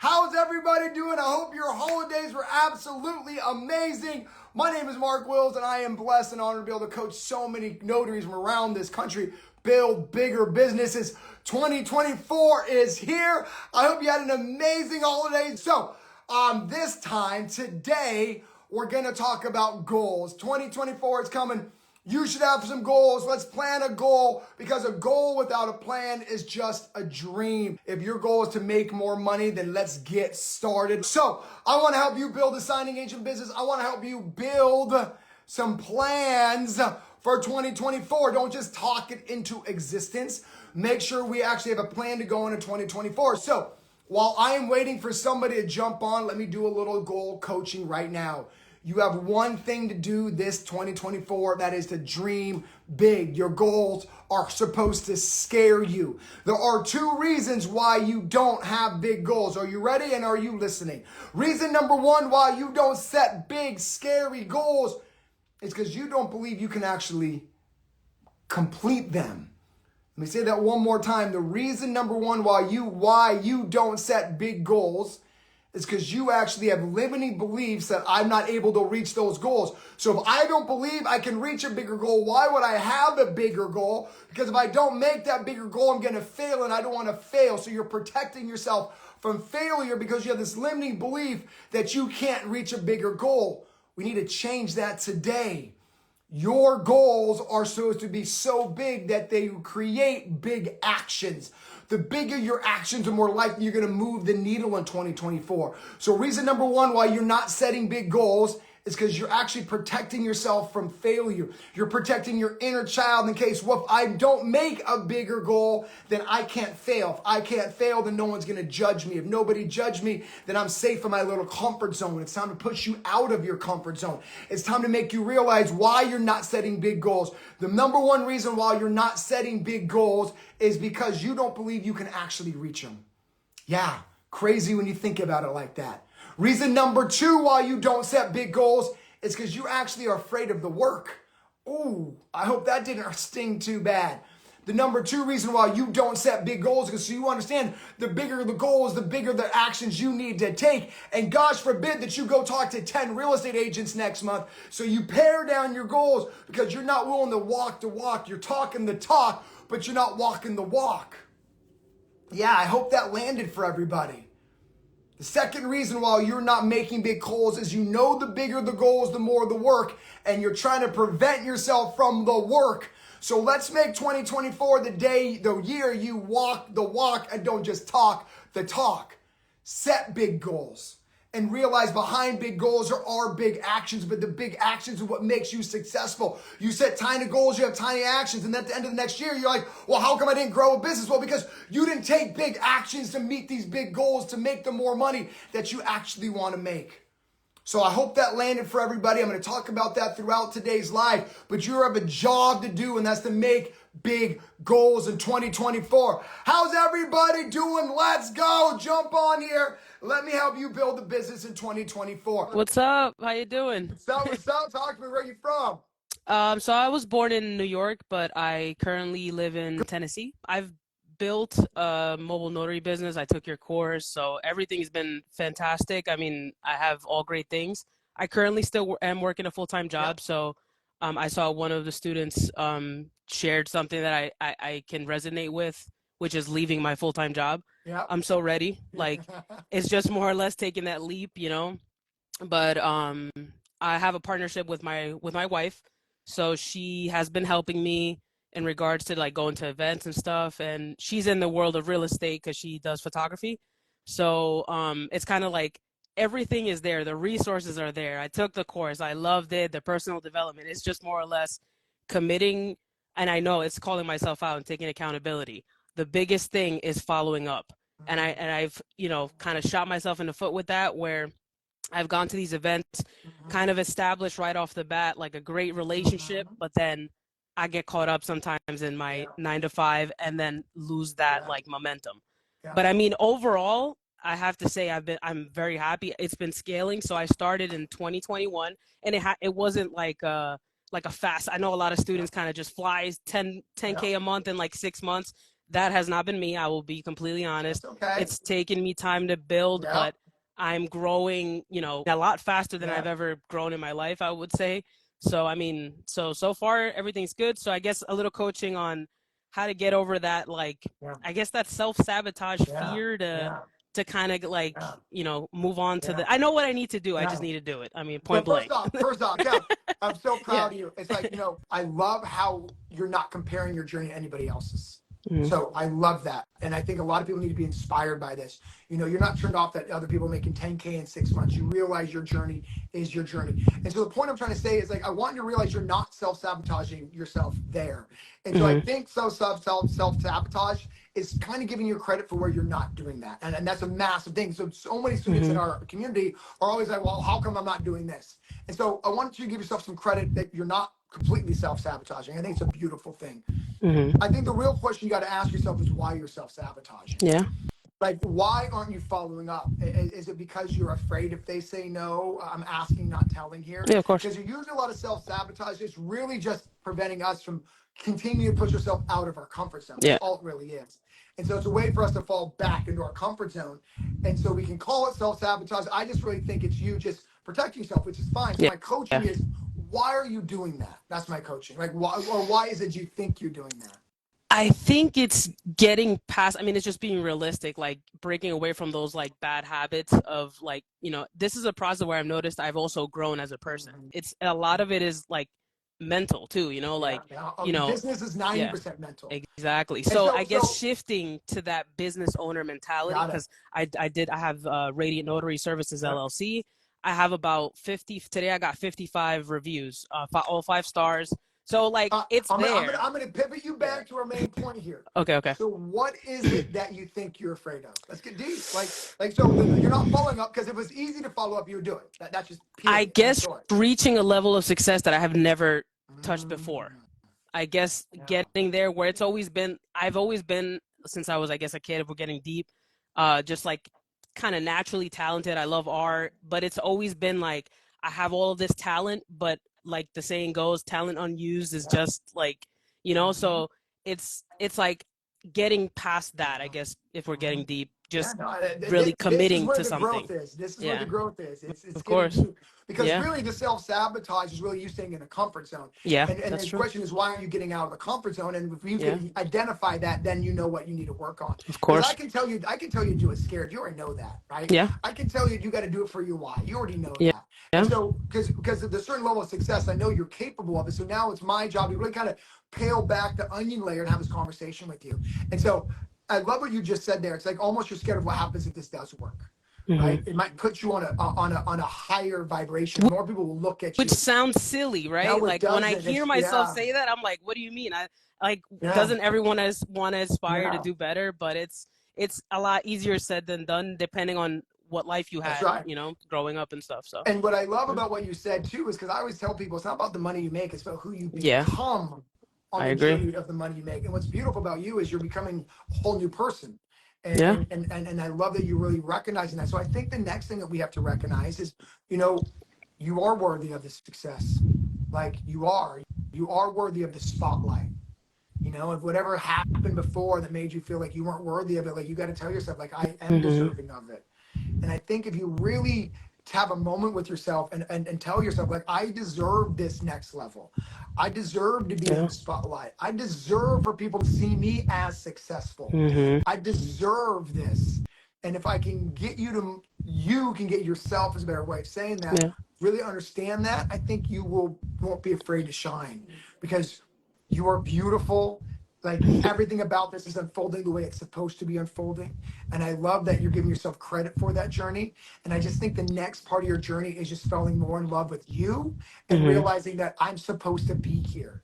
How's everybody doing? I hope your holidays were absolutely amazing. My name is Mark Wills, and I am blessed and honored to be able to coach so many notaries from around this country build bigger businesses. 2024 is here. I hope you had an amazing holiday. So, today, we're going to talk about goals. 2024 is coming. You should have some goals. Let's plan a goal, because a goal without a plan is just a dream. If your goal is to make more money, then let's get started. So I want to help you build a signing agent business. I want to help you build some plans for 2024. Don't just talk it into existence. Make sure we actually have a plan to go into 2024. So while I am waiting for somebody to jump on, let me do a little goal coaching right now. You have one thing to do this 2024, that is to dream big. Your goals are supposed to scare you. There are two reasons why you don't have big goals. Are you ready, and are you listening? Reason number one why you don't set big, scary goals is because you don't believe you can actually complete them. Let me say that one more time. The reason number one why you don't set big goals is because you actually have limiting beliefs that I'm not able to reach those goals. So if I don't believe I can reach a bigger goal, why would I have a bigger goal? Because if I don't make that bigger goal, I'm going to fail, and I don't want to fail. So you're protecting yourself from failure because you have this limiting belief that you can't reach a bigger goal. We need to change that today. Your goals are supposed to be so big that they create big actions. The bigger your actions, the more likely you're going to move the needle in 2024. So reason number one why you're not setting big goals is because you're actually protecting yourself from failure. You're protecting your inner child in case, well, if I don't make a bigger goal, then I can't fail. If I can't fail, then no one's going to judge me. If nobody judged me, then I'm safe in my little comfort zone. It's time to push you out of your comfort zone. It's time to make you realize why you're not setting big goals. The number one reason why you're not setting big goals is because you don't believe you can actually reach them. Yeah, crazy when you think about it like that. Reason number two why you don't set big goals is because you actually are afraid of the work. Ooh, I hope that didn't sting too bad. The number two reason why you don't set big goals is because so you understand the bigger the goals, the bigger the actions you need to take. And gosh forbid that you go talk to 10 real estate agents next month. So you pare down your goals because you're not willing to walk the walk. You're talking the talk, but you're not walking the walk. Yeah, I hope that landed for everybody. The second reason why you're not making big goals is you know the bigger the goals, the more the work, and you're trying to prevent yourself from the work. So let's make 2024 the year you walk the walk and don't just talk the talk. Set big goals and realize behind big goals there are big actions, but the big actions are what makes you successful. You set tiny goals, you have tiny actions, and at the end of the next year, you're like, well, how come I didn't grow a business? Well, because you didn't take big actions to meet these big goals, to make the more money that you actually want to make. So I hope that landed for everybody. I'm going to talk about that throughout today's live, but you have a job to do, and that's to make big goals in 2024. How's everybody doing? Let's go. Jump on here. Let me help you build a business in 2024. What's up? How you doing? What's up? Talk to me. Where you from? So I was born in New York, but I currently live in Tennessee. I've built a mobile notary business. I took your course, so everything's been fantastic. I mean, I have all great things. I currently still am working a full-time job, so I saw one of the students shared something that I can resonate with, which is leaving my full-time job. Yeah. I'm so ready. Like, it's just more or less taking that leap, you know. But I have a partnership with my wife, so she has been helping me in regards to like going to events and stuff, and she's in the world of real estate because she does photography. So it's kind of like everything is there, the resources are there. I took the course, I loved it, the personal development. It's just more or less committing, and I know it's calling myself out and taking accountability. The biggest thing is following up, and I've kind of shot myself in the foot with that, where I've gone to these events, kind of established right off the bat like a great relationship, but then I get caught up sometimes in my 9 to 5 and then lose that like momentum. But I mean, overall, I have to say I'm very happy. It's been scaling. So I started in 2021, and it wasn't like a fast. I know a lot of students kind of just flies 10K a month in like 6 months. that has not been me. I will be completely honest. That's okay. It's taken me time to build, Yeah. but I'm growing, you know, a lot faster than I've Yeah. ever grown in my life, I would say. So, I mean, so far everything's good. So I guess a little coaching on how to get over that, like, Yeah. I guess that self-sabotage Yeah. fear Yeah. to kind of like, Yeah. you know, move on to Yeah. the, I know what I need to do. I Yeah. just need to do it. I mean, So point blank. first off, Kev, I'm so Yeah. proud of you. It's like, I love how you're not comparing your journey to anybody else's. Mhm. So I love that. And I think a lot of people need to be inspired by this. You're not turned off that other people are making 10K in 6 months. You realize your journey is your journey. And so the point I'm trying to say is like, I want you to realize you're not self-sabotaging yourself there. And so I Mhm. think self-sabotage is kind of giving you credit for where you're not doing that. And that's a massive thing. So many students in Mhm. our community are always like, well, how come I'm not doing this? And so I want you to give yourself some credit that you're not completely self-sabotaging. I think it's a beautiful thing. Mhm. I think the real question you got to ask yourself is why you're self-sabotaging. Yeah. Like, why aren't you following up? Is it because you're afraid if they say no? I'm asking, not telling here. Yeah, of course. Because you're using a lot of self-sabotage. It's really just preventing us from continuing to push ourselves out of our comfort zone. Yeah. That's all it really is. And so it's a way for us to fall back into our comfort zone. And so we can call it self-sabotage. I just really think it's you just protecting yourself, which is fine. So Yeah. my coaching is, why are you doing that? That's my coaching. Like, why is it you think you're doing that? I think it's getting past, I mean, it's just being realistic, like breaking away from those like bad habits of like, you know, this is a process where I've noticed I've also grown as a person. Mhm. It's a lot of it is like mental too, you know, Yeah, like, yeah. you know, Business is yeah, 90% mental. exactly. And So I guess so shifting to that business owner mentality, got it. because I have Radiant Notary Services Yeah. LLC. I have about 50, today I got 55 reviews, all 5 stars. So like it's there. I'm gonna pivot you Yeah. back to our main point here. Okay, okay. So what is it that you think you're afraid of? Let's get deep. So you're not following up because if it was easy to follow up, you would do it. That's just I period. End of guess story. reaching a level of success that I have never touched before. Mm, I guess yeah. getting there where I've always been, since I was, I guess, a kid, if we're getting deep, just like kind of naturally talented. I love art, but it's always been like I have all of this talent, but like the saying goes, talent unused is Yeah. just like, you know, Mhm. so it's like getting past that, I guess, if we're getting Mhm. deep, Yeah, just no, really this is committing where to the growth something. is. This is where the Yeah, growth is. It's of getting course. deep because Yeah. really the self sabotage is really you staying in a comfort zone. Yeah, And that's the true. question is why aren't you getting out of the comfort zone? And if you Yeah, can identify that, then you know what you need to work on. of Because course. I can tell you to do it scared. You already know that, right? Yeah, I can tell you got to do it for your why. You already know yeah, that. And yeah. so because of the certain level of success, I know you're capable of it. So now it's my job to really kind of peel back the onion layer and have this conversation with you. And so I love what you just said there. It's like almost you're scared of what happens if this does work, right? Hmm. It might put you on a higher vibration. More people will look at Which you. sounds silly, right? No, it Like when I doesn't. hear It's myself yeah, say that, I'm like, what do you mean? I like yeah, doesn't everyone want to aspire to yeah. do better? But it's a lot easier said than done, depending on what life you That's had, right. you know, growing up and stuff. So And what I love about what you said too is because I always tell people it's not about the money you make; it's about who you yeah, become on I the agree. journey of the money you make. And what's beautiful about you is you're becoming a whole new person. And Yeah. I love that you're really recognizing that. So I think the next thing that we have to recognize is, you know, you are worthy of the success. Like you are worthy of the spotlight. If whatever happened before that made you feel like you weren't worthy of it, like you got to tell yourself, like I am Hmm. deserving of it. And I think if you really have a moment with yourself and tell yourself, like, I deserve this next level. I deserve to be in Yeah. the spotlight. I deserve for people to see me as successful. Hmm. I deserve this. And if I can get you can get yourself is a better way of saying that. Yeah. Really understand that. I think you won't be afraid to shine because you are beautiful. Like everything about this is unfolding the way it's supposed to be unfolding. And I love that you're giving yourself credit for that journey. And I just think the next part of your journey is just falling more in love with you and Hmm. realizing that I'm supposed to be here.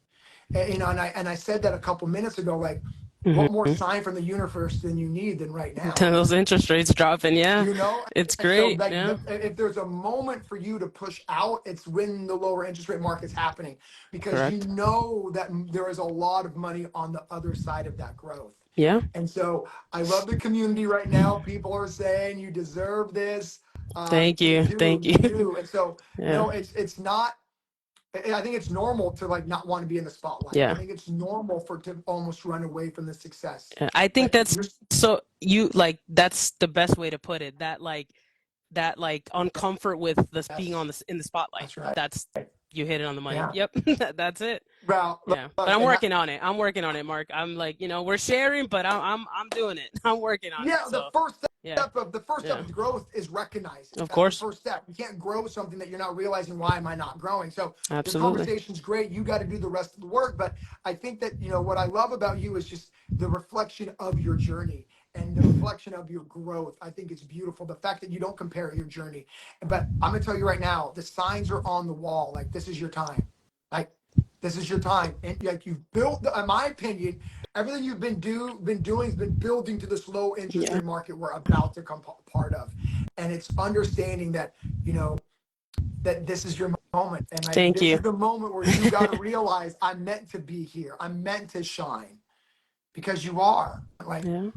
And I said that a couple minutes ago, like, what more Hmm. sign from the universe than you need than right now? Those interest rates dropping, yeah, You know, it's and so great. like Yeah, if there's a moment for you to push out, it's when the lower interest rate market's happening because you correct. know that there is a lot of money on the other side of that growth. Yeah, And so I love the community right now. People are saying you deserve this. thank You you, do, thank you you. do. And so Yeah. it's not I think it's normal to like not want to be in the spotlight. Yeah. I think it's normal to almost run away from the success. I think But that's so you like that's the best way to put it. That like uncomfort with this being on yes, this in the spotlight. that's right. That's you hit it on the money. Yeah. Yep. That's it. Well, Yeah. But look, I'm and working on it. I'm working on it, Mark. I'm like, we're sharing, but I'm doing it. I'm working on it. yeah, So yeah. the first step Yeah. of growth is recognizing. Of That's the course. first step. You can't grow something that you're not realizing, why am I not growing? So your Absolutely. conversation's great. You got to do the rest of the work. But I think that, what I love about you is just the reflection of your journey and the reflection of your growth. I think it's beautiful. The fact that you don't compare your journey. But I'm gonna tell you right now, the signs are on the wall. Like, this is your time. Like, this is your time. And like, you've built, in my opinion, everything you've been doing has been building to this low interest Yeah. rate market we're about to come part of. And it's understanding that, that this is your moment. And like, Thank this you. is the moment where you got to realize, I'm meant to be here. I'm meant to shine, because you are. Like, Yeah.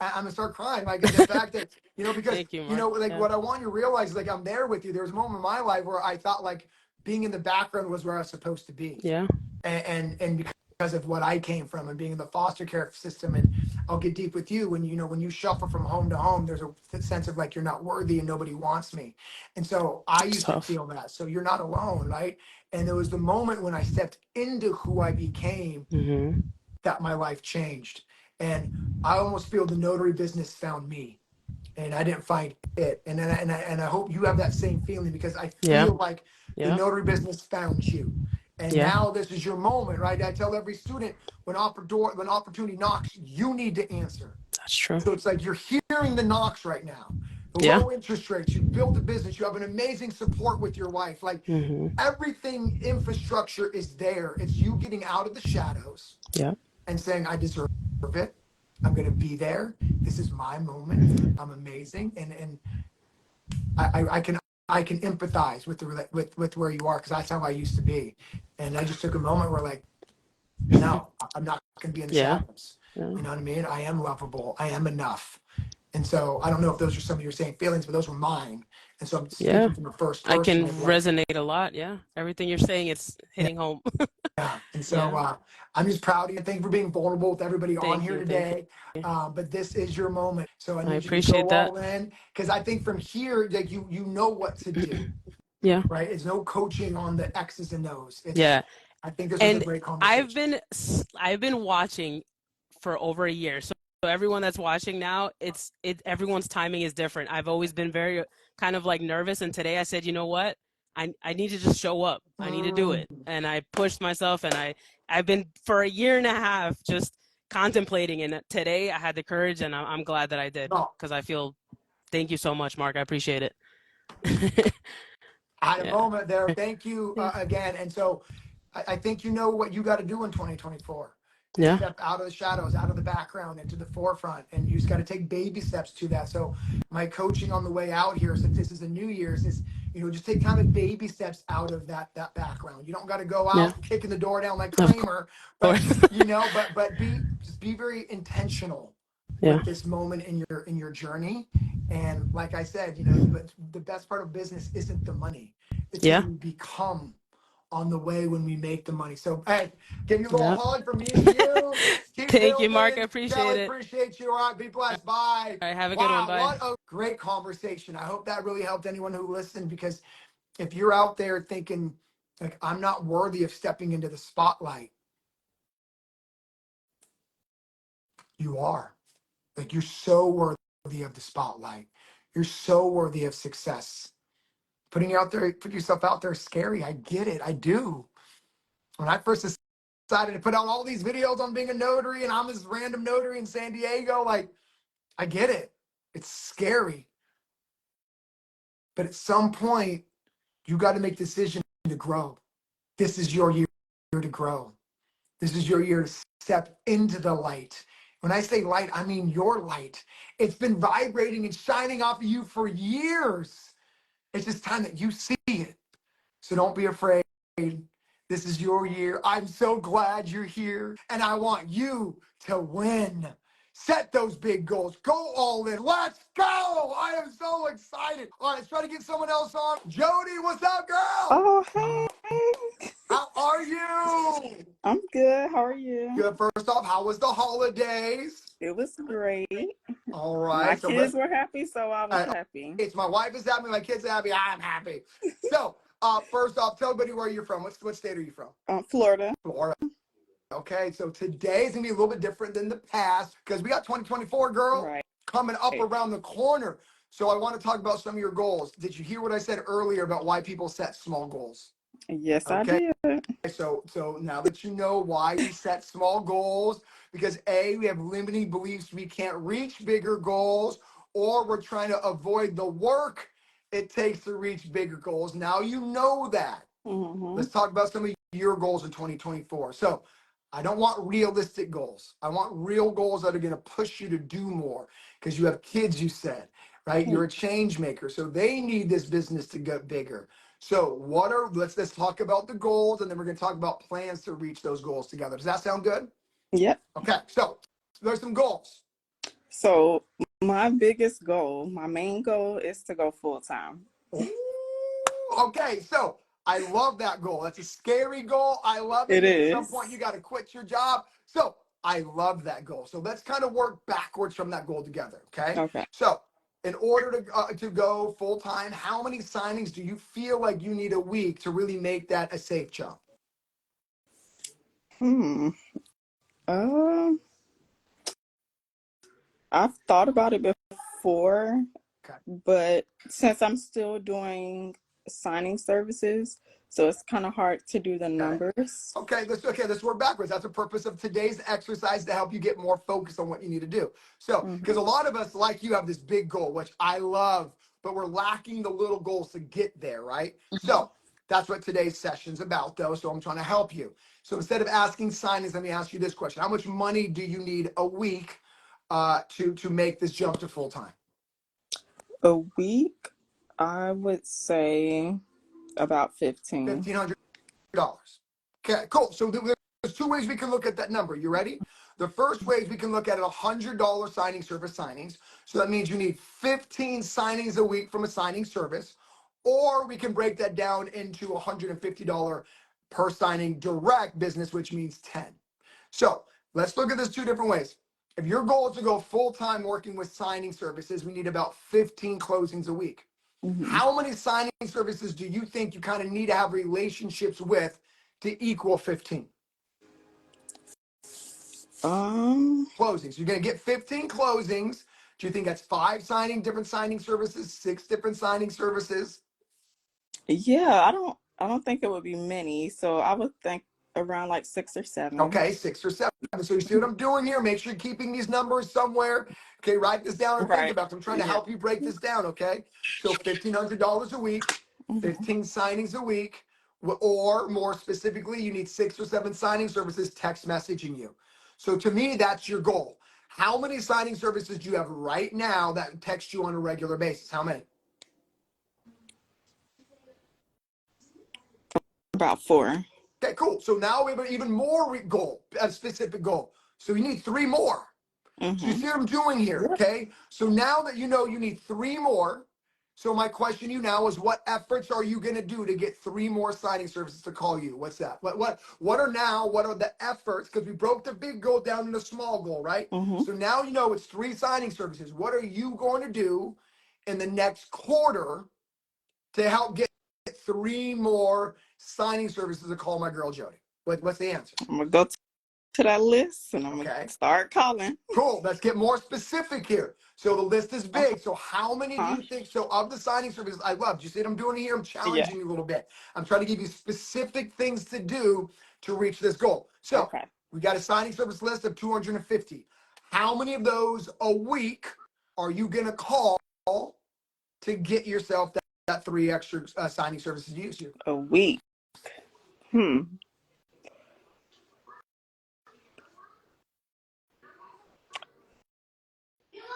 I'm gonna start crying. Like, the fact that, because, Thank you, Mark. like, Yeah. what I want you to realize is, like, I'm there with you. There was a moment in my life where I thought like being in the background was where I was supposed to be. Yeah. And because of what I came from and being in the foster care system. And I'll get deep with you when, when you shuffle from home to home, there's a sense of like, you're not worthy and nobody wants me. And so I It's used to tough. feel that. So you're not alone, right? And there was the moment when I stepped into who I became Mm-hmm. that my life changed. And I almost feel the notary business found me, and I didn't find it. And I hope you have that same feeling, because I Yeah. feel like the Yeah. notary business found you. And Yeah. now this is your moment, right? I tell every student, when opportunity knocks, you need to answer. That's true. So it's like, you're hearing the knocks right now. The Yeah. low interest rates, you built a business, you have an amazing support with your wife. Like, Mm-hmm. everything, infrastructure is there. It's you getting out of the shadows Yeah. and saying, I deserve it. I'm going to be there. This is my moment. I'm amazing. And I can empathize with with where you are, because that's how I used to be. And I just took a moment where, like, no, I'm not going to be in the Yeah. shadows. Yeah. You know what I mean? I am lovable. I am enough. And so I don't know if those are some of your same feelings, but those were mine. And so I'm Yeah. speaking from the first I can person. Like, resonate a lot. Yeah. Everything you're saying, it's yeah. hitting home. Yeah. And so Yeah. I'm just proud of you. Thank you for being vulnerable with everybody on Thank here you. Thank you. today. But this is your moment. So I I need you to appreciate go that. all in, because I think from here, like, you know what to do, Yeah. right? It's no coaching on the X's and O's. Yeah. I think this was a And great I've conversation. been watching for over a year. So everyone that's watching now, everyone's timing is different. I've always been very kind of like nervous, and today I said, you know what? I need to just show up. I need to do Mm, it. And I pushed myself, and I've been for a year and a half just contemplating, and today I had the courage, and I'm glad that I did, no, because I feel thank you so much, Mark. I appreciate it. I had a Yeah. moment there. Thank you Yeah. again. And so I think you know what you got to do in 2024 is Yeah. step out of the shadows, out of the background, into the forefront. And you just got to take baby steps to that. So my coaching on the way out here, since this is a New Year's, is, just take kind of baby steps out of that background. You don't got to go Yeah. out kicking the door down like Of Kramer, but course. but be very intentional Yeah. with this moment in your journey. And like I said, but the best part of business isn't the money. It's who Yeah. we become on the way when we make the money. So, hey, give you a little Yeah. hug from me to you. Keep Thank you, Mark. I building. appreciate Kelly, it. appreciate you. All right, be blessed. Bye. All right, have a good one. Wow, Bye. what a great conversation. I hope that really helped anyone who listened, because if you're out there thinking, like, I'm not worthy of stepping into the spotlight, you are. Like, you're so worthy of the spotlight. You're so worthy of success. Put yourself out there is scary. I get it. I do. When I first decided to put out all these videos on being a notary, and I'm this random notary in San Diego, like, I get it. It's scary. But at some point, you got to make the decision to grow. This is your year to grow. This is your year to step into the light. When I say light, I mean your light. It's been vibrating and shining off of you for years. It's just time that you see it. So don't be afraid. This is your year. I'm so glad you're here. And I want you to win. Set those big goals. Go all in. Let's go. I am so excited. All right, let's try to get someone else on. Jody, what's up, girl? Oh, hey. are you? I'm good. How are you? Good. First off, how was the holidays? It was great. All My right. So kids were happy, so I was happy. it's my wife is happy, my kids are happy, I'm happy. So, first off, tell everybody where you're from. What state are you from? Florida. Florida. Okay, so today is gonna be a little bit different than the past because we got 2024, girl, Right. coming up around the corner. So I want to talk about some of your goals. Did you hear what I said earlier about why people set small goals? Yes, Okay. I did. So now that you know why we set small goals, because we have limiting beliefs we can't reach bigger goals, or we're trying to avoid the work it takes to reach bigger goals. Now you know that. Let's talk about some of your goals in 2024. So I don't want realistic goals. I want real goals that are going to push you to do more because you have kids, you said, right? You're a change maker. So they need this business to get bigger. So let's talk about the goals, and then we're going to talk about plans to reach those goals together. Does that sound good? Yep. Okay. So there's some goals. So my biggest goal, my main goal is to go full time. Ooh, okay. So I love that goal. That's a scary goal. I love it. It At some is. point, you got to quit your job. So I love that goal. So let's kind of work backwards from that goal together. Okay. Okay. So in order to go full time, how many signings do you feel like you need a week to really make that a safe jump? Um, I've thought about it before, Okay. but since I'm still doing signing services, so it's kind of hard to do the numbers. Okay, let's work backwards. That's the purpose of today's exercise, to help you get more focused on what you need to do. So, because a lot of us, like you, have this big goal, which I love, but we're lacking the little goals to get there, right? So that's what today's session's about, though. So I'm trying to help you. So instead of asking signings, let me ask you this question: how much money do you need a week to make this jump to full time? A week, I would say about 15. $1,500. Okay, cool. So there's two ways we can look at that number. You ready? The first way is we can look at it $100 signing service signings. So that means you need 15 signings a week from a signing service, or we can break that down into $150 per signing direct business, which means 10. So let's look at this two different ways. If your goal is to go full-time working with signing services, we need about 15 closings a week. How many signing services do you think you kind of need to have relationships with to equal 15 closings? You're going to get 15 closings. Do you think that's different signing services, 6 different signing services? Yeah, I don't think it would be many. So I would think around like 6 or 7. Okay, 6 or 7. So you see what I'm doing here? Make sure you're keeping these numbers somewhere. Okay, write this down and think about it. I'm trying to help you break this down, okay? So $1,500 a week, 15 signings a week, or more specifically, you need 6 or 7 signing services text messaging you. So to me, that's your goal. How many signing services do you have right now that text you on a regular basis? How many? About 4. Okay, cool. So now we have an even more goal, a specific goal. So you need 3 more. So you see what I'm doing here, okay? So now that you know you need 3 more, so my question to you now is, what efforts are you going to do to get 3 more signing services to call you? What's that? What are the efforts? Because we broke the big goal down into a small goal, right? So now you know it's 3 signing services. What are you going to do in the next quarter to help get 3 more signing services to call my girl Jody? What's the answer? I'm going to go to that list and I'm going to start calling. Cool. Let's get more specific here. So the list is big. So how many do you think? So of the signing services I love, do you see what I'm doing here? I'm challenging you a little bit. I'm trying to give you specific things to do to reach this goal. So we got a signing service list of 250. How many of those a week are you going to call to get yourself that 3 extra signing services to use you? A week.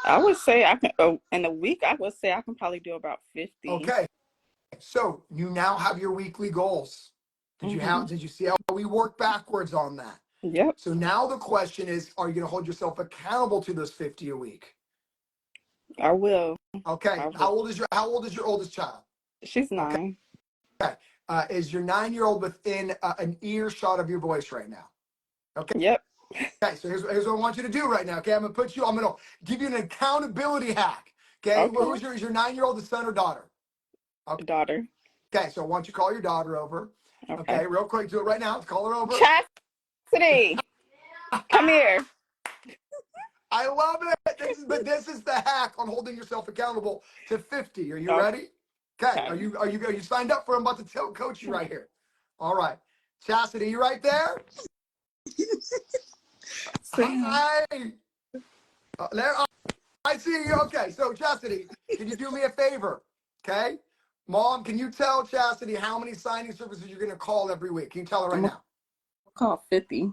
I would say I can, in a week, I would say I can probably do about 50. Okay. So you now have your weekly goals. Did you see how we work backwards on that? Yep. So now the question is, are you going to hold yourself accountable to those 50 a week? I will. Okay. How old is your oldest child? She's 9. Okay. Is your 9-year-old within an earshot of your voice right now? Okay. Yep. Okay, so here's what I want you to do right now. Okay, I'm gonna give you an accountability hack. Okay, Okay. is your 9-year-old, the son or daughter? Okay. Daughter. Okay, so I want you to call your daughter over. Okay. Okay, real quick, do it right now. Let's call her over. Chastity, come here. I love it. This is the hack on holding yourself accountable to 50. Are you Okay. ready? Okay. Are you signed up for? I'm about to coach you right here. All right. Chastity, you right there? Hi. There. I see you. Okay. So Chastity, can you do me a favor? Okay. Mom, can you tell Chastity how many signing services you're going to call every week? Can you tell her right I'm now? call 50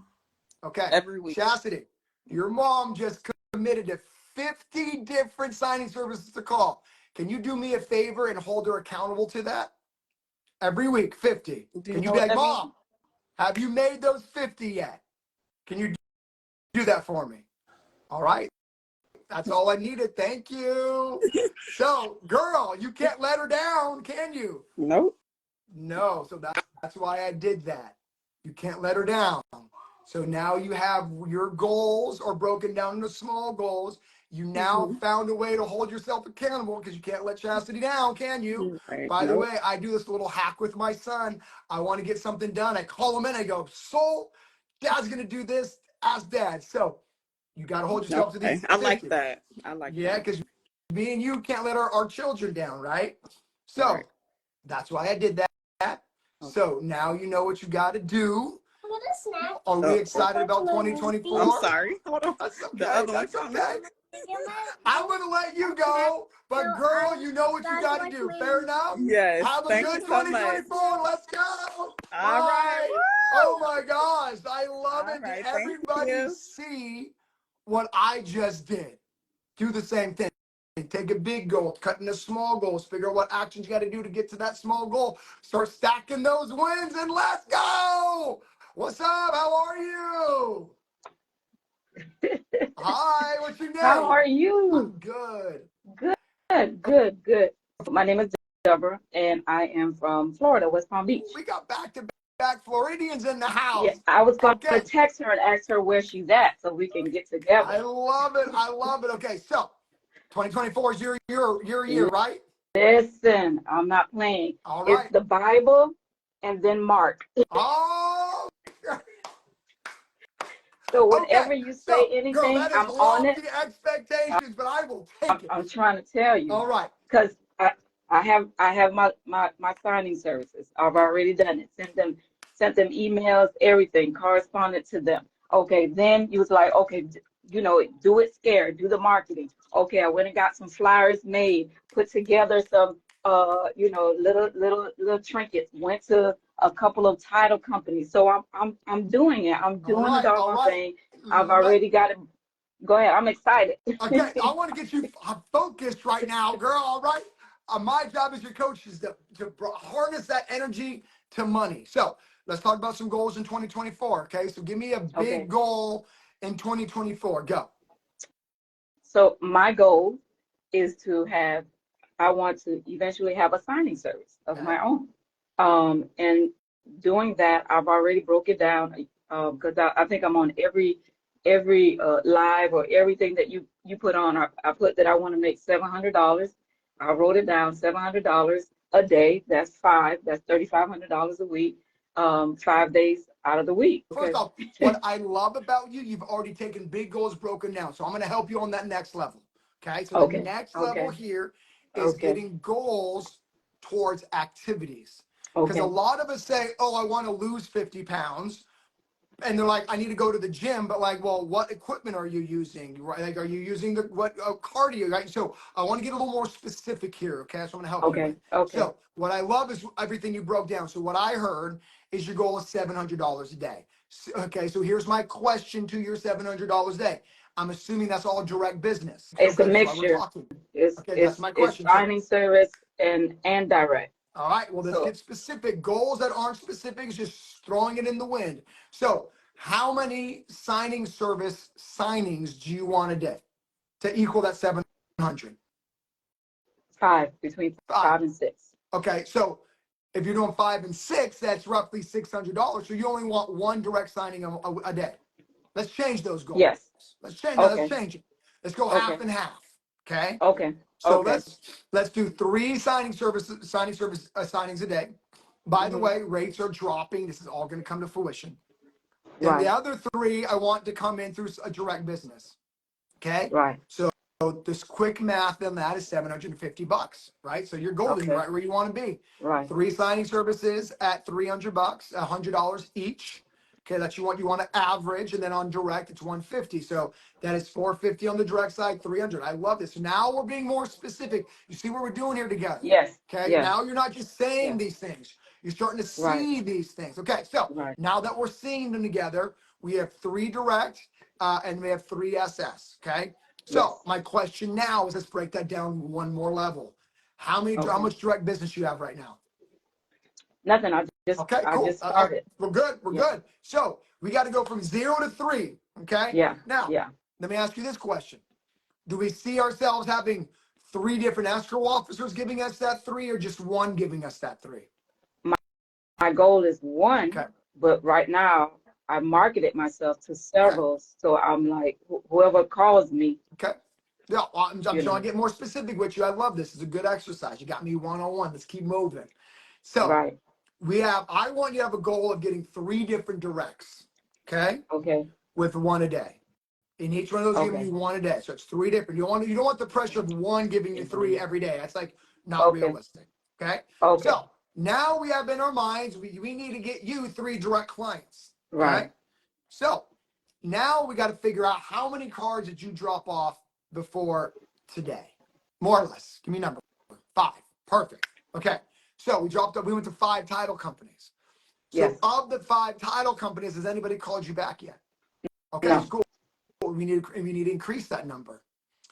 Okay. every week. Chastity, your mom just committed to 50 different signing services to call. Can you do me a favor and hold her accountable to that? Every week, 50. Do you Can you know be what like, that means? Mom, have you made those 50 yet? Can you do that for me? All right. That's all I needed. Thank you. So, girl, you can't let her down, can you? Nope. No. So that's why I did that. You can't let her down. So now you have your goals are broken down into small goals. You now found a way to hold yourself accountable because you can't let Chastity down, can you? Right. By the Nope. way, I do this little hack with my son. I want to get something done. I call him in. I go, Soul, Dad's going to do this. Ask Dad. So you got to hold yourself to Okay. these I like 50. that. I like Yeah, that. because me and you can't let our children down, right? Right. So that's why I did that. Okay. So now you know what you got to do. Are we excited about I'm 2024? sorry. Hold on. That's The okay. other one That's coming. okay. I'm going to let you go. But girl, you know what you got to do. Fair enough? Yes. Have a Thank good you so much. 2024. Let's go. All right. Bye. Oh Woo! my gosh. I love All it. Did right. Thank everybody you. see what I just did? Do the same thing. Take a big goal, cut into small goals, figure out what actions you got to do to get to that small goal. Start stacking those wins and let's go. What's up? How are you? Hi, what's your name? How are you? I'm good. Good. My name is Deborah, and I am from Florida, West Palm Beach. We got back-to-back Floridians in the Yeah, house. I was going to Okay. text her and ask her where she's at so we can get I together. love it. I love it. Okay, so 2024 is your year, right? Listen, I'm not playing. All It's right. the Bible and then Mark. Oh, So okay. whenever you say So, girl, anything, that is I'm on it. lofty expectations, but I will take it. I'm trying to tell you All right. because I have my signing services. I've already done it. Sent them emails, everything, corresponded to them. Okay, then you was like, okay, do it scared, do the marketing. Okay, I went and got some flyers made, put together some little trinkets, went to a couple of title companies. So I'm doing it. I'm All doing the right. All doggone right. thing. I've already got it. Go ahead. I'm excited. Okay. I want to get you focused right now, girl. All right. My job as your coach is to harness that energy to money. So let's talk about some goals in 2024. Okay. So give me a big Okay. goal in 2024. Go. So my goal is I want to eventually have a signing service of Okay. my own. And doing that, I've already broke it down because I think I'm on every live or everything that you put on. I put that I want to make $700. I wrote it down, $700 a day. That's five. That's $3,500 a week. 5 days out of the week. First Okay. off, what I love about you, you've already taken big goals broken down. So I'm going to help you on that next level. Okay. So the Okay. next level Okay. here is Okay. getting goals towards activities. Because a Okay. lot of us say, oh, I want to lose 50 pounds. And they're like, I need to go to the gym, but like, well, what equipment are you using? Right? Like, are you using what cardio? Right? So I want to get a little more specific here. Okay, that's what I'm gonna help you Okay. with. Okay. So what I love is everything you broke down. So what I heard is your goal is $700 a day. Okay, so here's my question to your $700 a day. I'm assuming that's all direct business. It's a Okay, that's why we're mixture. talking. It's Okay, that's it's my it's question. So signing service and direct. all right, well, let's So get specific. Goals that aren't specific is just throwing it in the wind. So, how many signing service signings do you want a day to equal that 700? five, between Five. five and six. Okay, so If you're doing 5 and 6, that's roughly $600. So you only want one direct signing a day. Let's change those goals. Yes. Let's change. Okay. Let's change it. Let's go Okay. half and half. Okay. Okay. So Okay. let's do 3 signings a day. By the way, rates are dropping. This is all going to come to fruition. Then the Right. other 3 I want to come in through a direct business. Okay. Right. So this quick math on that is $750, right? So you're golden, you're Okay. right where you want to be. Right. 3 signing services at $300, $100 each. Okay, that's you want to average, and then on direct it's 150. So that is 450 on the direct side, 300. I love this. So now we're being more specific. You see what we're doing here together. Yes. Okay, Yes. now you're not just saying Yes. these things. You're starting to Right. see these things. Okay, so Right. now that we're seeing them together, we have 3 direct and we have 3 SS. Okay, so Yes. my question now is, let's break that down one more level. How Okay. much direct business you have right now? Nothing. Okay, I cool. just started. We're good. We're Yeah. good. So we got to go from 0 to 3. Okay. Yeah. Now, Yeah. let me ask you this question: do we see ourselves having 3 different escrow officers giving us that 3, or just one giving us that 3? My goal is 1, Okay. but right now I marketed myself to Okay. several. So I'm like, whoever calls me, Okay. Yeah, well, I'm you trying know. to get more specific with you. I love this. It's a good exercise. You got me one-on-one. Let's keep moving. So Right. I want you to have a goal of getting 3 different directs. Okay. Okay. With 1 a day. In each one of those, giving Okay. you 1 a day. So it's 3 different. You don't want the pressure of 1 giving you 3 every day. That's like not Okay. realistic. Okay. Okay. So now we have in our minds, we need to get you 3 direct clients. Okay. Right. So now we got to figure out how many cards did you drop off before today? More or less. Give me a number. 5. Perfect. Okay. So we went to 5 title companies. So Yes. of the 5 title companies, has anybody called you back yet? Okay, No. cool. We need to increase that number.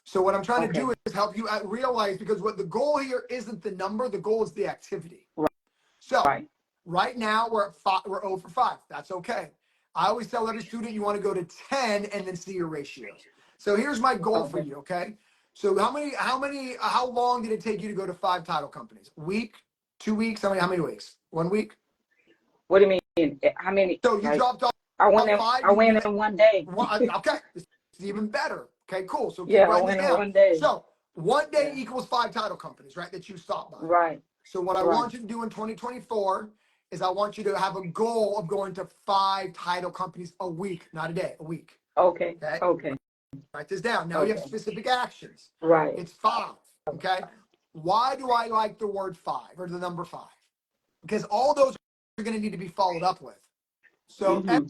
So what I'm trying to Okay. do is help you realize, because what the goal here isn't the number, the goal is the activity. Right. So Right. right now we're at 5, we're 0 for 5. That's okay. I always tell every student you want to go to 10 and then see your ratios. So here's my goal for Okay. you, okay? So how long did it take you to go to 5 title companies? A week, 2 weeks, how many weeks? 1 week? What do you mean? How many? So you Like, dropped off I went in. 5, I went in one day. okay, this is even better. Okay, cool. So keep Yeah, I writing this went in down. one day. So 1 day Yeah. equals 5 title companies, right? That you stop by. Right. So what I Right. want you to do in 2024 is I want you to have a goal of going to 5 title companies a week, not a day, a week. Okay. Okay. Okay. Write this down. Now you have Okay. specific actions. Right. It's 5. Okay. Why do I like the word 5 or the number 5? Because all those are going to need to be followed up with. So Mm-hmm.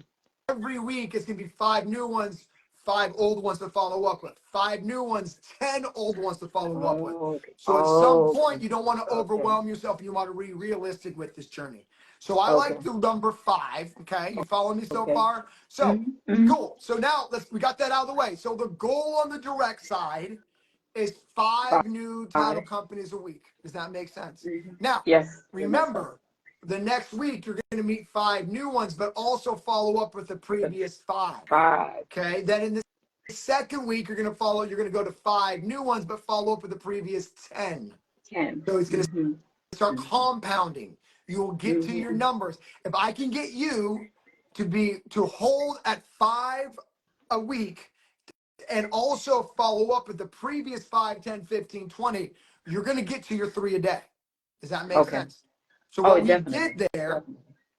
every week it's going to be 5 new ones, 5 old ones to follow up with, 5 new ones, 10 old ones to follow up with. Oh, okay. So at some Oh, point okay. you don't want to Okay. overwhelm yourself. You want to be realistic with this journey. So I Okay. like the number 5. Okay, you follow me so Okay. far? So Mm-hmm. Mm-hmm. cool. So now we got that out of the way. So the goal on the direct side is 5 new title 5. companies a week. Does that make sense? Mm-hmm. Now, Yes. It makes sense. remember, the next week you're going to meet 5 new ones, but also follow up with the previous 5. 5. Okay. Then in the second week, you're going to go to 5 new ones, but follow up with the previous 10. 10. So it's going to Mm-hmm. start compounding. You will get to your Mm-hmm. numbers. If I can get you to hold at 5 a week and also follow up with the previous 5, 10, 15, 20, you're going to get to your 3 a day. Does that make Okay. sense? So Oh, what we definitely. did there Definitely.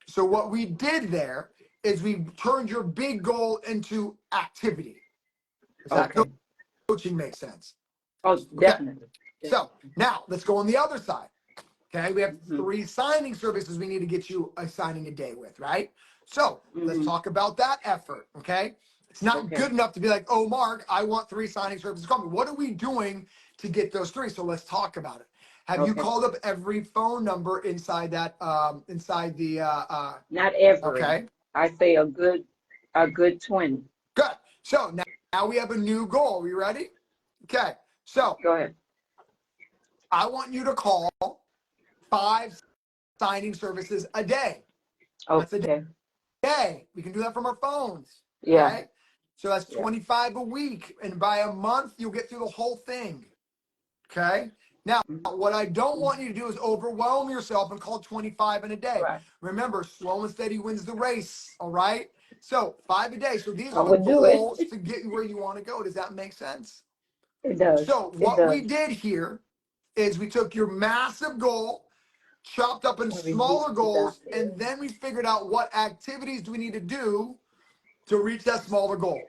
So what we did there is we turned your big goal into activity. Does that Okay. coaching make sense? Oh, Okay. definitely. So now let's go on the other side. Okay. We have Mm-hmm. 3 signing services we need to get you a signing a day with, right? So let's Mm-hmm. talk about that effort. Okay. It's not Okay. good enough to be like, oh, Mark, I want 3 signing services. Call me. What are we doing to get those 3? So let's talk about it. Have you Okay. called up every phone number inside that, inside the, Not every. okay. I say a good 20. Good. So now we have a new goal. Are you ready? Okay. So Go ahead. I want you to call 5 signing services a day. That's a Okay. day. We can do that from our phones. Yeah. Okay. So that's Yeah. 25 a week. And by a month, you'll get through the whole thing. Okay. Now, what I don't want you to do is overwhelm yourself and call 25 in a day. Right. Remember, slow and steady wins the race. All right. So 5 a day. So these I are the would do it. goals to get you where you want to go. Does that make sense? It does. So It what we does. did here is we took your massive goal, chopped up in And reduce smaller it down. goals, and then we figured out what activities do we need to do to reach that smaller goal.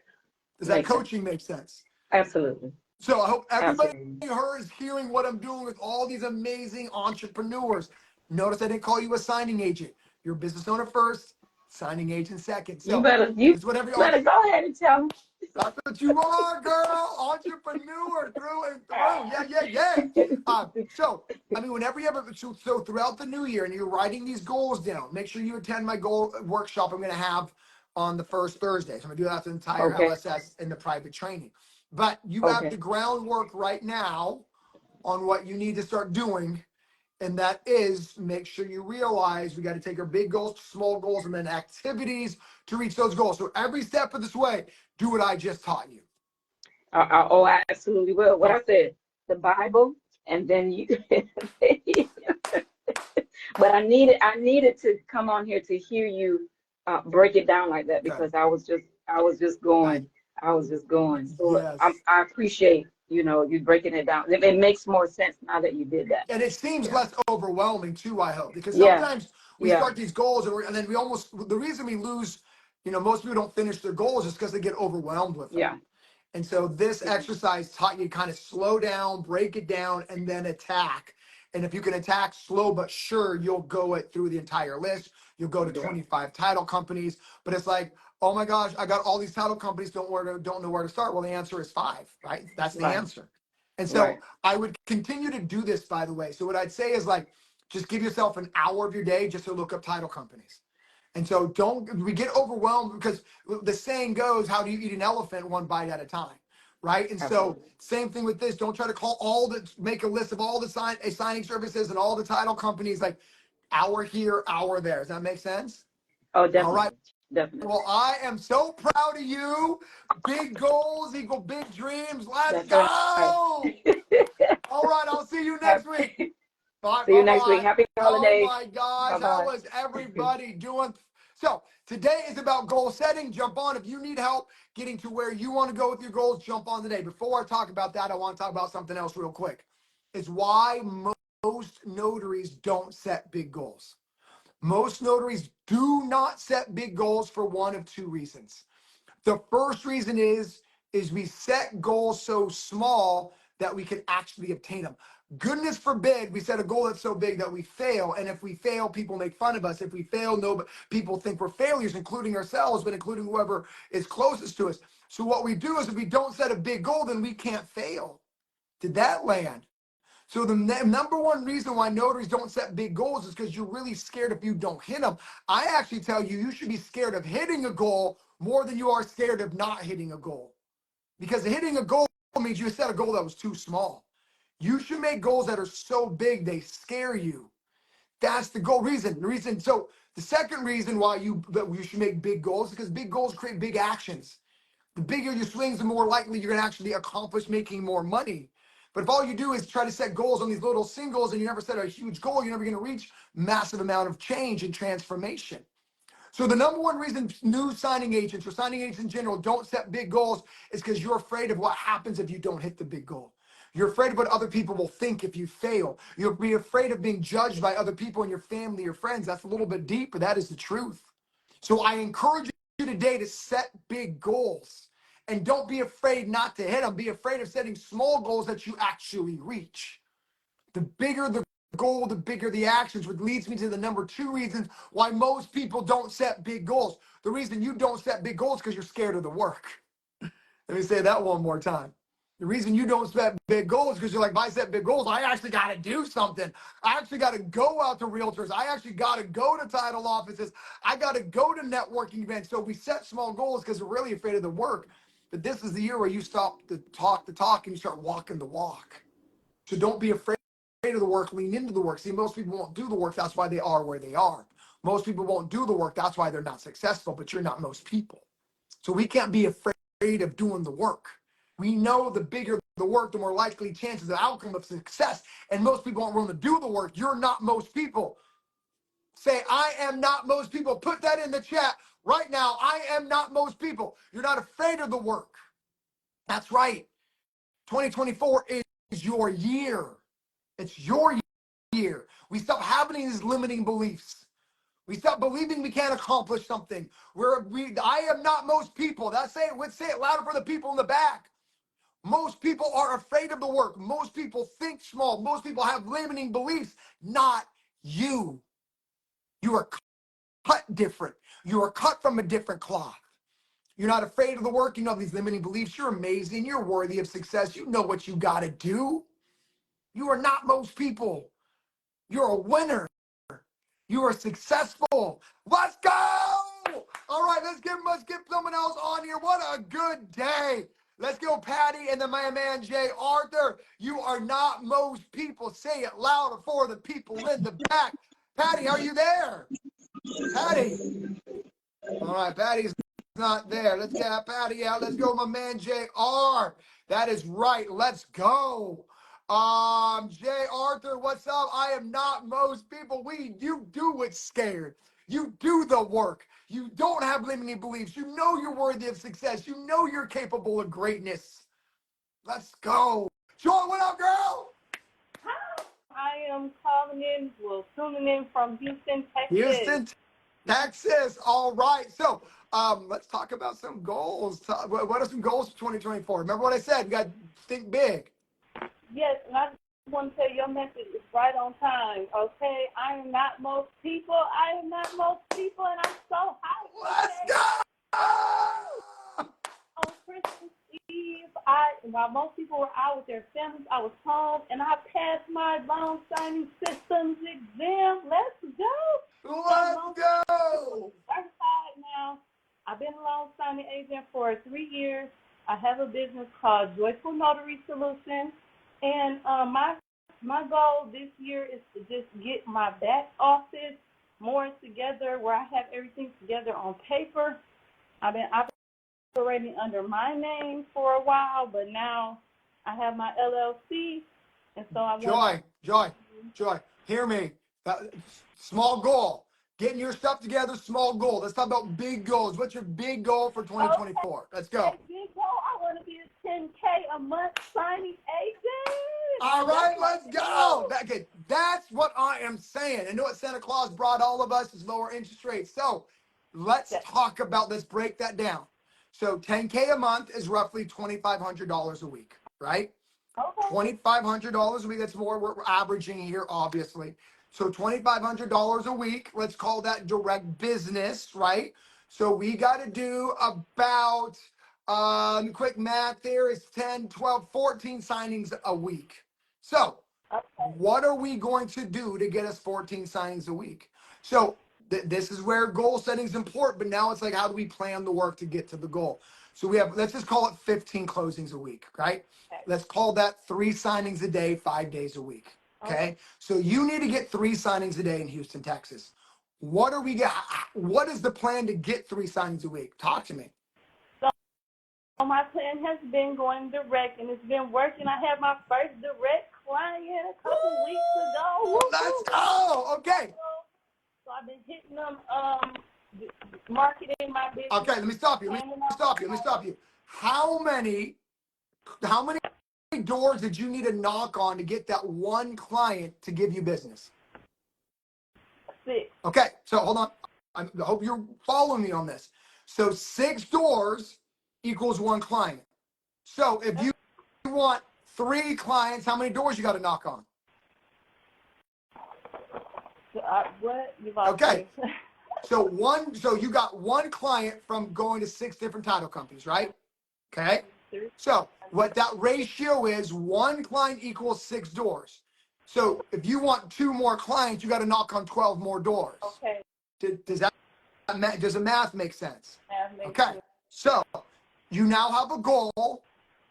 Does that Makes sense. coaching make sense? Absolutely. So I hope everybody Absolutely. is hearing what I'm doing with all these amazing entrepreneurs. Notice I didn't call you a signing agent. You're a business owner first, signing agent second. You So better it's what every go ahead and tell them. that's what you are, girl. Entrepreneur through and through. Yeah, yeah, yeah. So, I mean, whenever you ever, so throughout the new year and you're writing these goals down, make sure you attend my goal workshop I'm going to have on the first Thursday. So I'm going to do that the entire Okay. LSS in the private training. But you have Okay. the groundwork right now on what you need to start doing. And that is make sure you realize we got to take our big goals to small goals and then activities to reach those goals. So every step of this way, do what I just taught you. I absolutely will. What I said, the Bible, and then you. But I needed to come on here to hear you break it down like that, because I was just going. So Yes. I appreciate, you breaking it down. It makes more sense now that you did that. And it seems Yeah. less overwhelming too, I hope, because Yeah. sometimes we Yeah. start these goals and then we almost, the reason we lose, most people don't finish their goals is because they get overwhelmed with them. Yeah. And so this Yeah. exercise taught you to kind of slow down, break it down, and then attack. And if you can attack slow but sure, you'll go it through the entire list. You'll go to Yeah. 25 title companies. But it's like, oh my gosh, I got all these title companies, don't know where to start. Well, the answer is 5, right? That's the Right. answer. And so Right. I would continue to do this, by the way. So what I'd say is like, just give yourself an hour of your day just to look up title companies. And so we get overwhelmed because the saying goes, how do you eat an elephant one bite at a time? Right. And Absolutely. so same thing with this. Don't try to make a list of all the signing services and all the title companies, like hour here, hour there. Does that make sense? Oh, definitely. All right. Definitely. Well, I am so proud of you. Big goals equal big dreams. Let's That's go. right. All right. I'll see you next week. Bye. See you next week. Bye-bye. Happy Oh holidays. my gosh, how Bye-bye. was everybody doing? So today is about goal setting. Jump on. If you need help getting to where you want to go with your goals, jump on today. Before I talk about that, I want to talk about something else real quick. It's why most notaries don't set big goals. Most notaries do not set big goals for one of 2 reasons. The first reason is we set goals so small that we can actually obtain them. Goodness forbid we set a goal that's so big that we fail. And if we fail, people make fun of us. If we fail, people think we're failures, including ourselves, but including whoever is closest to us. So what we do is if we don't set a big goal, then we can't fail. Did that land? So the number one reason why notaries don't set big goals is because you're really scared if you don't hit them. I actually tell you, you should be scared of hitting a goal more than you are scared of not hitting a goal. Because hitting a goal means you set a goal that was too small. You should make goals that are so big they scare you. That's the goal reason. So the second reason why you should make big goals is because big goals create big actions. The bigger your swings, the more likely you're going to actually accomplish making more money. But if all you do is try to set goals on these little singles and you never set a huge goal, you're never going to reach massive amount of change and transformation. So the number one reason new signing agents or signing agents in general don't set big goals is because you're afraid of what happens if you don't hit the big goal. You're afraid of what other people will think if you fail. You'll be afraid of being judged by other people in your family or friends. That's a little bit deep, but that is the truth. So I encourage you today to set big goals. And don't be afraid not to hit them. Be afraid of setting small goals that you actually reach. The bigger the goal, the bigger the actions, which leads me to the number 2 reasons why most people don't set big goals. The reason you don't set big goals is because you're scared of the work. Let me say that one more time. The reason you don't set big goals is because you're like, if I set big goals, I actually got to do something. I actually got to go out to realtors. I actually got to go to title offices. I got to go to networking events. So we set small goals because we're really afraid of the work. But this is the year where you stop the talk and you start walking the walk. So don't be afraid of the work, lean into the work. See, most people won't do the work. That's why they are where they are. Most people won't do the work. That's why they're not successful, but you're not most people. So we can't be afraid of doing the work. We know the bigger the work, the more likely chances of outcome of success. And most people aren't willing to do the work. You're not most people. Say, I am not most people. Put that in the chat right now. I am not most people. You're not afraid of the work. That's right. 2024 is your year. It's your year. We stop having these limiting beliefs. We stop believing we can't accomplish something. I am not most people. That's it. Let's say it louder for the people in the back. Most people are afraid of the work. Most people think small. Most people have limiting beliefs. Not you. You are cut different. You are cut from a different cloth. You're not afraid of the work. You know these limiting beliefs. You're amazing. You're worthy of success. You know what you got to do. You are not most people. You're a winner. You are successful. Let's go. All right, let's get someone else on here. What a good day. Let's go, Patty, and then my man, Jay Arthur. You are not most people. Say it louder for the people in the back. Patty, are you there? Patty. All right, Patty's not there. Let's get Patty out. Let's go, my man, JR. That is right. Let's go. Jay Arthur, what's up? I am not most people. You do what's scared. You do the work. You don't have limiting beliefs. You know you're worthy of success. You know you're capable of greatness. Let's go. Joy, what up, girl? I am tuning in from Houston, Texas. Houston, Texas. All right. So let's talk about some goals. What are some goals for 2024? Remember what I said? You got to think big. Yes, and I just want to tell you, your message is right on time, okay? I am not most people. I am not most people, and I'm so hyped. Let's go! On Christmas Eve, while most people were out with their families, I was home, and I passed my loan signing systems exam. Let's go. Let's go! Certified now. I've been a loan signing agent for 3 years. I have a business called Joyful Notary Solutions. And my goal this year is to just get my back office more together, where I have everything together on paper. I've been operating under my name for a while, but now I have my LLC, and so I want Joy, hear me. Small goal. Getting your stuff together, small goal. Let's talk about big goals. What's your big goal for 2024? Okay. Let's go. Big goal, I want to be a 10K a month signing agent. All right, let's go. That's what I am saying. And know what Santa Claus brought all of us is lower interest rates. So let's talk about this, break that down. So 10K a month is roughly $2,500 a week, right? Okay. $2,500 a week. That's more we're averaging here, obviously. So $2,500 a week. Let's call that direct business, right? So we got to do about, quick math there is 10, 12, 14 signings a week. So what are we going to do to get us 14 signings a week? So this is where goal setting is important, but now it's like, how do we plan the work to get to the goal? So we have, let's just call it 15 closings a week, right? Let's call that 3 signings a day, 5 days a week. Okay. So you need to get 3 signings a day in Houston, Texas. What is the plan to get 3 signings a week? Talk to me. So my plan has been going direct, and it's been working. I had my first direct client a couple weeks ago. Let's go. Okay. So I've been hitting them, marketing my business. Okay, let me stop you. How many doors did you need to knock on to get that one client to give you business? 6. Okay, so hold on. I hope you're following me on this. So 6 doors equals 1 client. So if you want 3 clients, how many doors you got to knock on? What? Okay. So you got 1 client from going to 6 different title companies, right? Okay. So what that ratio is, 1 client equals 6 doors. So if you want 2 more clients, you got to knock on 12 more doors. Okay. Does the math make sense? Makes Okay. sense. So you now have a goal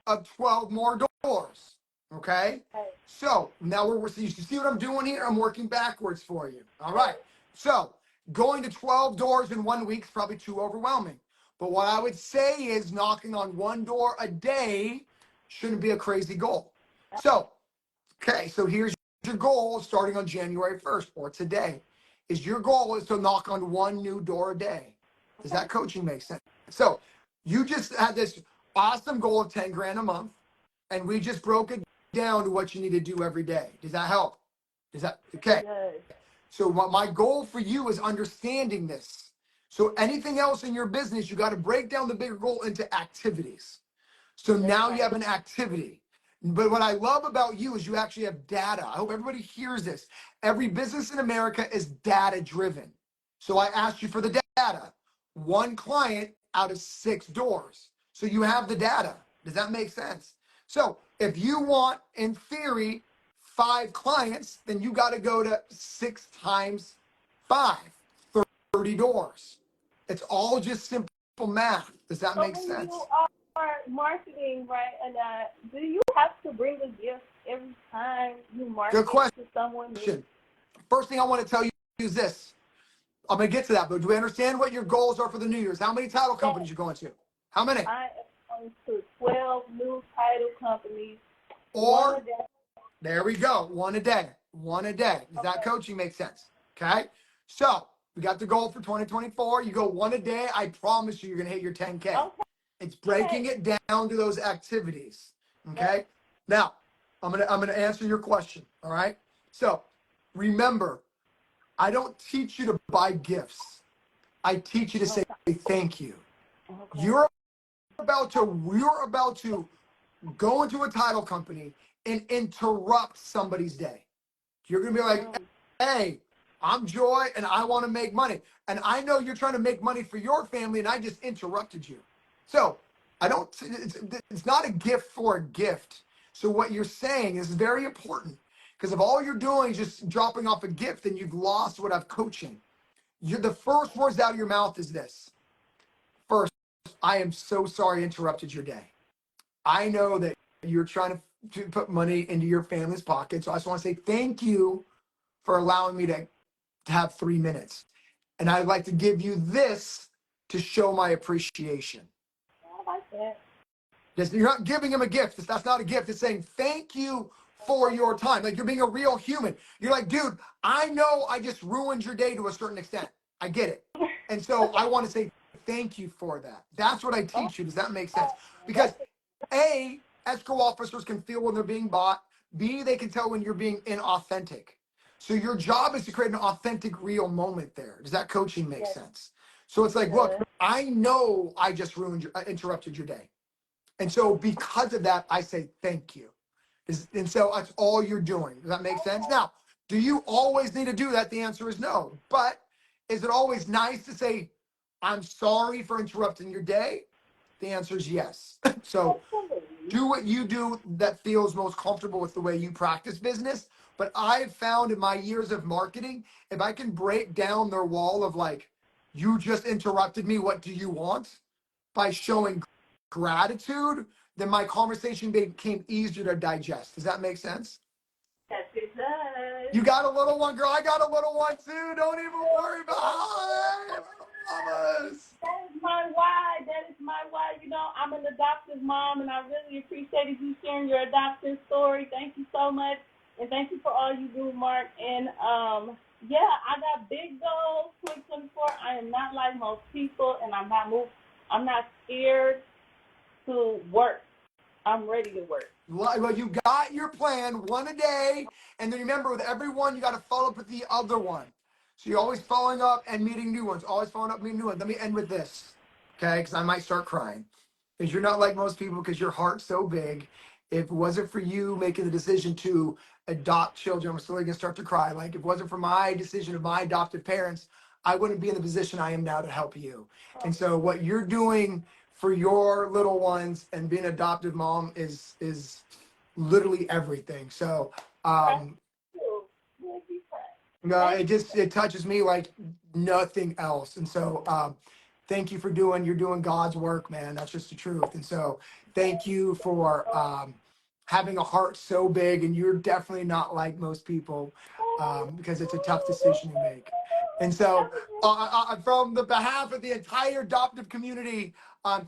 of 12 more doors. Okay. So now you see what I'm doing here? I'm working backwards for you. All right. So going to 12 doors in 1 week is probably too overwhelming. But what I would say is knocking on 1 door a day shouldn't be a crazy goal. So, okay, so here's your goal starting on January 1st or today. Is your goal is to knock on one new door a day. Does that coaching make sense? So you just had this awesome goal of 10 grand a month, and we just broke it down to what you need to do every day. Does that help? Is that okay? Yes. So my goal for you is understanding this. So anything else in your business, you got to break down the bigger goal into activities. So now you have an activity. But what I love about you is you actually have data. I hope everybody hears this. Every business in America is data driven. So I asked you for the data. One client out of 6 doors. So you have the data. Does that make sense? So if you want, in theory, 5 clients, then you got to go to 6 times 5, 30 doors. It's all just simple math. Does that So make when sense? you are marketing, right, and do you have to bring a gift every time you market Good question. to someone? First thing I want to tell you is this. I'm going to get to that, but do we understand what your goals are for the New Year's? How many title companies you're going to? How many? I am going to 12 new title companies. Or, there we go, one a day. One a day. Does that coaching make sense? Okay. So we got the goal for 2024. You go one a day. I promise you're going to hit your 10K. Okay. It's breaking it down to those activities. Okay. Now, I'm gonna answer your question. All right. So remember, I don't teach you to buy gifts. I teach you to say thank you. Okay. You're about to go into a title company and interrupt somebody's day. You're gonna be like, hey, I'm Joy and I want to make money. And I know you're trying to make money for your family and I just interrupted you. So it's not a gift for a gift. So what you're saying is very important, because if all you're doing is just dropping off a gift, then you've lost what I'm coaching. The first words out of your mouth is this. First, I am so sorry I interrupted your day. I know that you're trying to put money into your family's pocket. So I just want to say thank you for allowing me to have 3 minutes. And I'd like to give you this to show my appreciation. I like that. You're not giving him a gift. That's not a gift. It's saying thank you for your time. Like, you're being a real human. You're like, dude, I know I just ruined your day to a certain extent. I get it. And so I want to say thank you for that. That's what I teach you. Does that make sense? Because A, escrow officers can feel when they're being bought. B, they can tell when you're being inauthentic. So your job is to create an authentic, real moment there. Does that coaching make sense? So it's like, look, I know I just interrupted your day. And so because of that, I say thank you. And so that's all you're doing. Does that make sense? Now, do you always need to do that? The answer is no. But is it always nice to say, I'm sorry for interrupting your day? The answer is yes. So do what you do that feels most comfortable with the way you practice business. But I've found in my years of marketing, if I can break down their wall of like, you just interrupted me, what do you want? By showing gratitude, then my conversation became easier to digest. Does that make sense? Yes, it does. You got a little one, girl. I got a little one too. Don't even worry about it. That is my why. That is my why. You know, I'm an adoptive mom, and I really appreciated you sharing your adoption story. Thank you so much, and thank you for all you do, Mark. And yeah, I got big goals. 2024. I am not like most people, and I'm not scared to work. I'm ready to work. Well, you got your plan, one a day, and then remember, with every one, you got to follow up with the other one. So you're always following up and meeting new ones, always following up and meeting new ones. Let me end with this, okay? Because I might start crying. Because you're not like most people, because your heart's so big. If it wasn't for you making the decision to adopt children, I'm still going to start to cry. Like, if it wasn't for my decision of my adoptive parents, I wouldn't be in the position I am now to help you. And so what you're doing for your little ones and being an adoptive mom is literally everything. So no, it touches me like nothing else. And so thank you for you're doing God's work, man. That's just the truth. And so thank you for having a heart so big, and you're definitely not like most people because it's a tough decision to make. And so from the behalf of the entire adoptive community,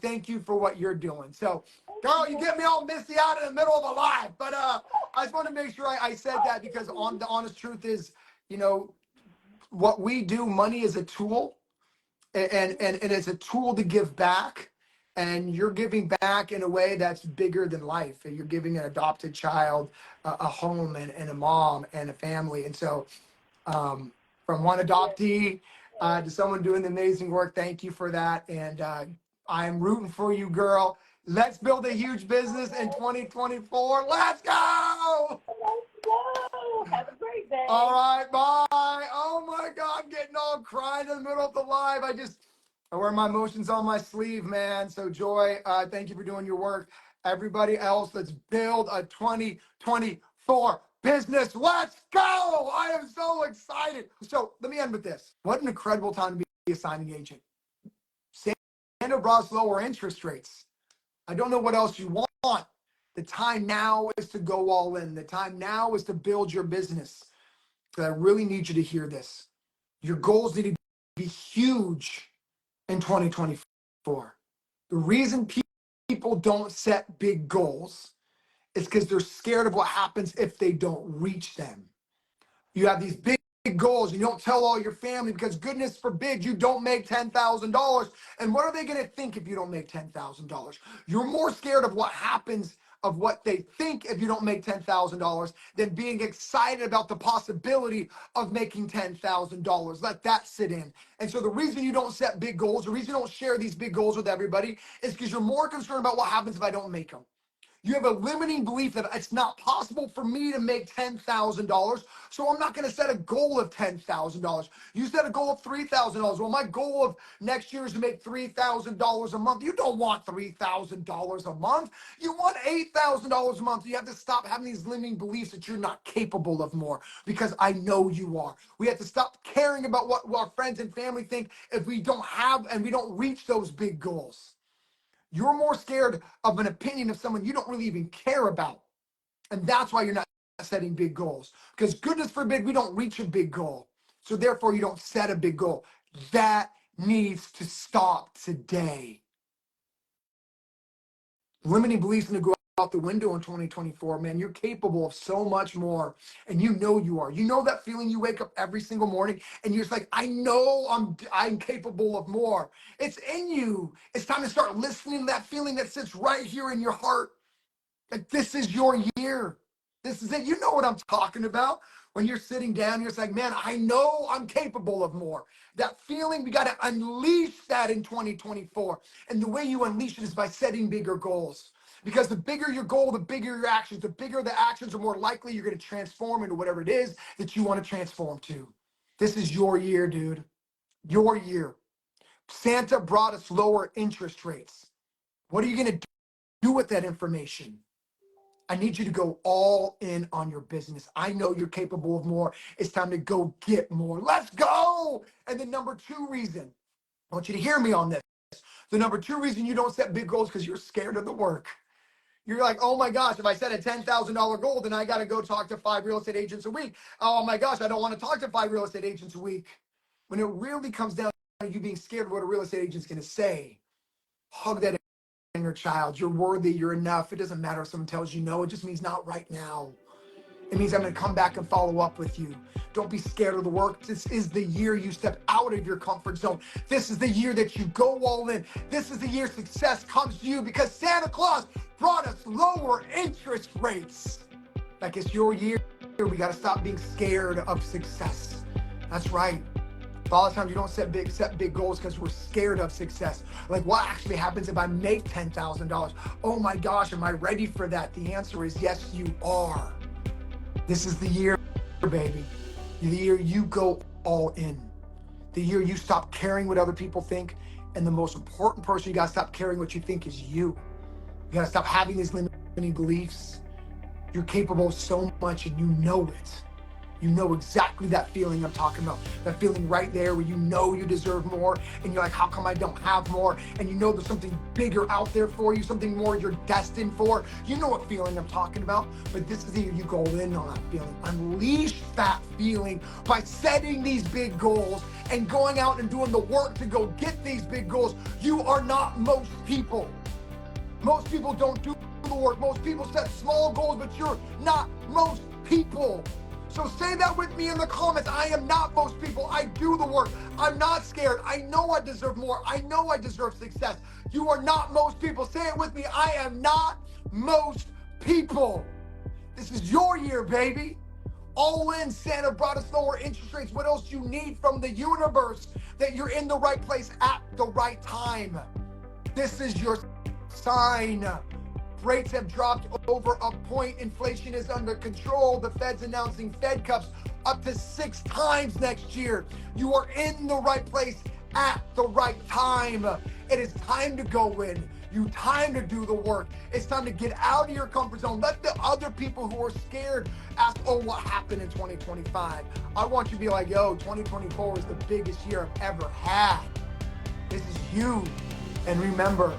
thank you for what you're doing. So Girl, you get me all misty out in the middle of a live. But I just want to make sure I said that because the honest truth is, you know, what we do, money is a tool, and it's a tool to give back. And you're giving back in a way that's bigger than life. You're giving an adopted child a home and a mom and a family. And so from one adoptee to someone doing the amazing work, thank you for that. And I'm rooting for you, girl. Let's build a huge business in 2024. Let's go! Whoa, have a great day. All right, bye. Oh my God, I'm getting all crying in the middle of the live. I wear my emotions on my sleeve, man. So Joy, thank you for doing your work. Everybody else, let's build a 2024 business. Let's go. I am so excited. So let me end with this. What an incredible time to be a signing agent. Santa brought lower interest rates. I don't know what else you want. The time now is to go all in. The time now is to build your business. I really need you to hear this. Your goals need to be huge in 2024. The reason people don't set big goals is because they're scared of what happens if they don't reach them. You have these big goals, you don't tell all your family because goodness forbid you don't make $10,000. And what are they going to think if you don't make $10,000? You're more scared of what happens, of what they think if you don't make $10,000 than being excited about the possibility of making $10,000. Let that sit in. And so the reason you don't set big goals, the reason you don't share these big goals with everybody is because you're more concerned about what happens if I don't make them. You have a limiting belief that it's not possible for me to make $10,000, so I'm not going to set a goal of $10,000. You set a goal of $3,000. Well, my goal of next year is to make $3,000 a month. You don't want $3,000 a month. You want $8,000 a month. You have to stop having these limiting beliefs that you're not capable of more, because I know you are. We have to stop caring about what our friends and family think if we don't have and we don't reach those big goals. You're more scared of an opinion of someone you don't really even care about. And that's why you're not setting big goals. Because goodness forbid we don't reach a big goal. So therefore you don't set a big goal. That needs to stop today. Limiting beliefs need to go out the window in 2024, man. You're capable of so much more. And you know you are. You know that feeling you wake up every single morning and you're just like, I know I'm capable of more. It's in you. It's time to start listening to that feeling that sits right here in your heart. Like, this is your year. This is it. You know what I'm talking about. When you're sitting down, you're just like, man, I know I'm capable of more. That feeling, we got to unleash that in 2024. And the way you unleash it is by setting bigger goals. Because the bigger your goal, the bigger your actions. The bigger the actions, the more likely you're going to transform into whatever it is that you want to transform to. This is your year, dude. Your year. Santa brought us lower interest rates. What are you going to do with that information? I need you to go all in on your business. I know you're capable of more. It's time to go get more. Let's go. And the number two reason, I want you to hear me on this. The number two reason you don't set big goals is because you're scared of the work. You're like, oh my gosh, if I set a $10,000 goal, then I got to go talk to 5 real estate agents a week. Oh my gosh, I don't want to talk to 5 real estate agents a week. When it really comes down to you being scared of what a real estate agent's going to say, hug that inner child. You're worthy. You're enough. It doesn't matter if someone tells you no. It just means not right now. It means I'm going to come back and follow up with you. Don't be scared of the work. This is the year you step out of your comfort zone. This is the year that you go all in. This is the year success comes to you because Santa Claus brought us lower interest rates. Like, it's your year. We got to stop being scared of success. That's right. A lot of times you don't set big goals because we're scared of success. Like, what actually happens if I make $10,000? Oh my gosh, am I ready for that? The answer is yes, you are. This is the year, baby. The year you go all in. The year you stop caring what other people think. And the most important person, you gotta stop caring what you think, is you. You gotta stop having these limiting beliefs. You're capable of so much and you know it. You know exactly that feeling I'm talking about. That feeling right there where you know you deserve more and you're like, how come I don't have more? And you know there's something bigger out there for you, something more you're destined for. You know what feeling I'm talking about, but this is the year you go in on that feeling. Unleash that feeling by setting these big goals and going out and doing the work to go get these big goals. You are not most people. Most people don't do the work. Most people set small goals, but you're not most people. So say that with me in the comments. I am not most people. I do the work. I'm not scared. I know I deserve more. I know I deserve success. You are not most people. Say it with me. I am not most people. This is your year, baby. All in, Santa brought us lower interest rates. What else you need from the universe? That you're in the right place at the right time. This is your sign. Rates have dropped over a point. Inflation is under control. The Fed's announcing Fed cuts up to 6 times next year. You are in the right place at the right time. It is time to go in. You time to do the work. It's time to get out of your comfort zone. Let the other people who are scared ask, oh, what happened in 2025? I want you to be like, yo, 2024 is the biggest year I've ever had. This is you. And remember,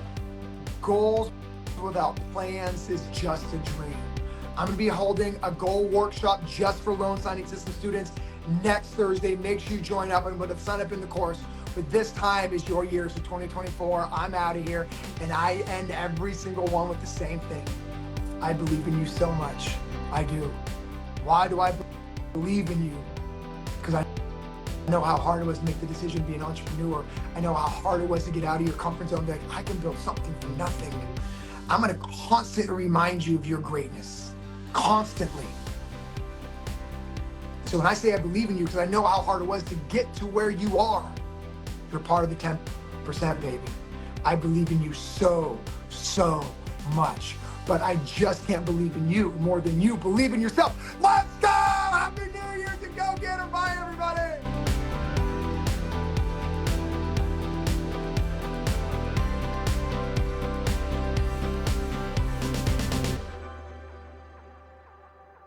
goals without plans is just a dream. I'm gonna be holding a goal workshop just for loan signing system students next Thursday. Make sure you join up. I'm gonna sign up in the course. But this time is your year, so 2024, I'm out of here. And I end every single one with the same thing. I believe in you so much. I do. Why do I believe in you? Because I know how hard it was to make the decision to be an entrepreneur. I know how hard it was to get out of your comfort zone. Like, I can build something from nothing. I'm gonna constantly remind you of your greatness. Constantly. So when I say I believe in you, because I know how hard it was to get to where you are, you're part of the 10%, baby. I believe in you so much. But I just can't believe in you more than you believe in yourself. Let's